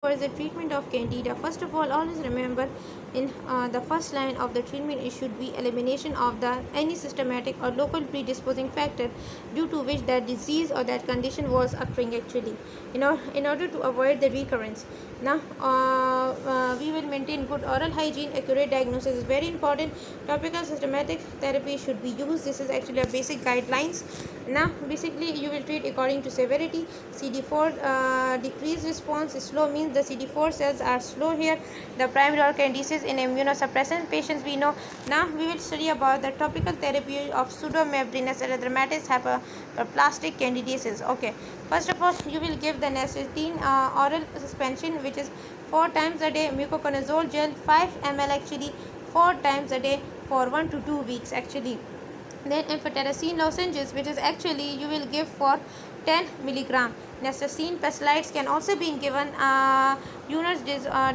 For the treatment of candida, first of all, always remember in the first line of the treatment it should be elimination of the any systematic or local predisposing factor due to which that disease or that condition was occurring actually, in order to avoid the recurrence. Now we will maintain good oral hygiene. Accurate diagnosis is very important. Topical systematic therapy should be used. This is actually a basic guidelines. Now basically you will treat according to severity. CD4 decreased response is slow, means the CD4 cells are slow here. The primary or candidiasis in immunosuppressant patients we know. Now we will study about the topical therapy of pseudomembranous erythematous hyperplastic candidiasis. Okay, first of all you will give the Nestin oral suspension, which is 4 times a day. Mucoconazole gel 5 ml actually 4 times a day for 1 to 2 weeks actually. Then amphotericin lozenges, which is actually you will give for 10 milligram. Nestacine pacillides can also be given. Units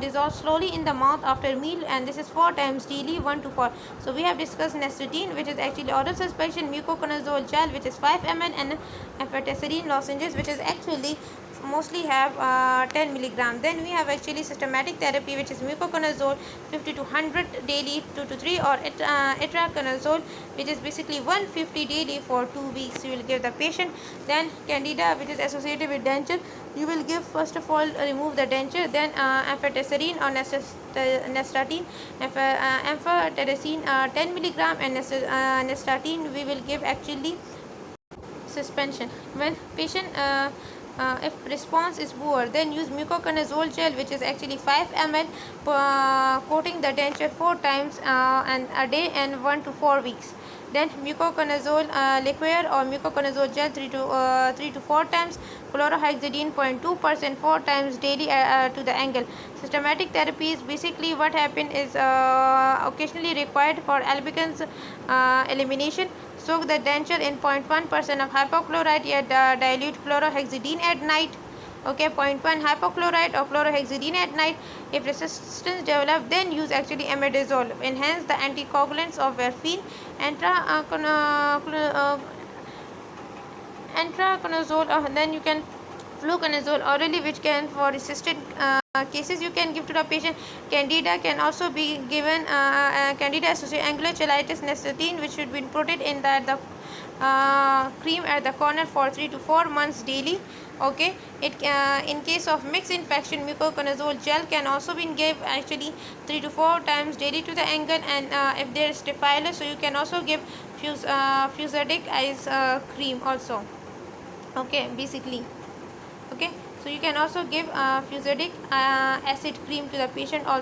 dissolve slowly in the mouth after meal, and this is 4 times daily, 1 to 4. So we have discussed Nestatin, which is actually oral suspension, mucoconazole gel, which is 5 ml, and amphotericin lozenges, which is actually mostly have 10 milligram. Then we have actually systematic therapy, which is mucoconazole 50 to 100 daily 2 to 3, or itraconazole, which is basically 150 daily for 2 weeks you will give the patient. Then candida, which is associated with denture, you will give first of all remove the denture. Then amphotericin or Nystatin, amphotericin 10 milligram, and Nystatin we will give actually suspension. When patient if response is poor, then use mucoconazole gel, which is actually 5 ml, coating the denture 4 times and a day and 1 to 4 weeks. Then mucoconazole liqueur or mucoconazole gel 3 to 4 times. Chlorhexidine 0.2% 4 times daily to the angle. Systematic therapies, basically what happened is occasionally required for albicans elimination. Soak the denture in 0.1% of hypochlorite, yet dilute chlorhexidine at night. Okay, 0.1 hypochlorite or chlorhexidine at night. If resistance develop, then use actually imidazole. Enhance the anticoagulants of warfarin. Antraconazole, then you can fluconazole orally, which can for resistant cases you can give to the patient. Candida can also be given. Candida associated angular cheilitis, Nystatin, which should be put it in the cream at the corner for 3 to 4 months daily. Okay, it in case of mixed infection, mucoconazole gel can also be given actually 3 to 4 times daily to the angle. And if there is staphylococcus, so you can also give Fusidic eyes cream also. Okay, basically. Okay, so you can also give Fusidic acid cream to the patient also.